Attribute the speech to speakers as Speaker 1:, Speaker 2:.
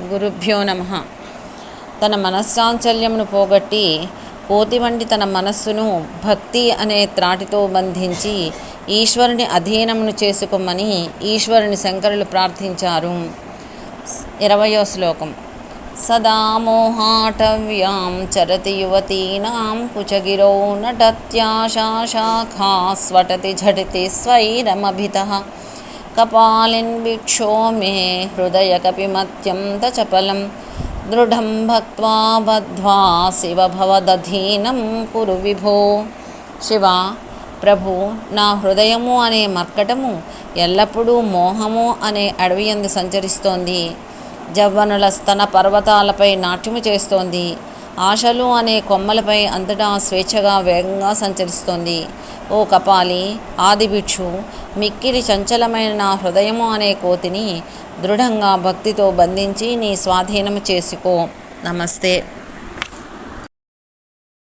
Speaker 1: గురుభ్యో నమః. తన మనశ్చాంచల్యమును పోగొట్టి కోతి వంటి తన మనస్సును భక్తి అనే త్రాటితో బంధించి ఈశ్వరుని అధీనమును చేసుకోమని ఈశ్వరుని శంకరులు ప్రార్థించారు. 20వ శ్లోకం. సదా మోహాటవ్యాం చరతి యువతీనాం కుచగిరౌ నటత్యాశాఖా స్వటతి ఝటితి స్వైరమభితః కపాలిన్ భిక్షో మే హృదయ కపిమత్యం దచపలం దృఢం భక్త్వా బద్ధ్వా శివ భవదధీనం కురు విభో. శివ, ప్రభు, నా హృదయము అనే మర్కటము ఎల్లప్పుడూ మోహము అనే అడవియందు సంచరిస్తోంది. జవ్వనుల స్తన పర్వతాలపై నాట్యము చేస్తోంది. ఆశలు అనే కొమ్మలపై అంతటా స్వేచ్ఛగా వేగంగా సంచరిస్తోంది. ఓ కపాలి, ఆదిభిక్షు, మిక్కిలి చంచలమైన నా హృదయము అనే కోతిని దృఢంగా భక్తితో బంధించి నీ స్వాధీనము చేసుకో. నమస్తే.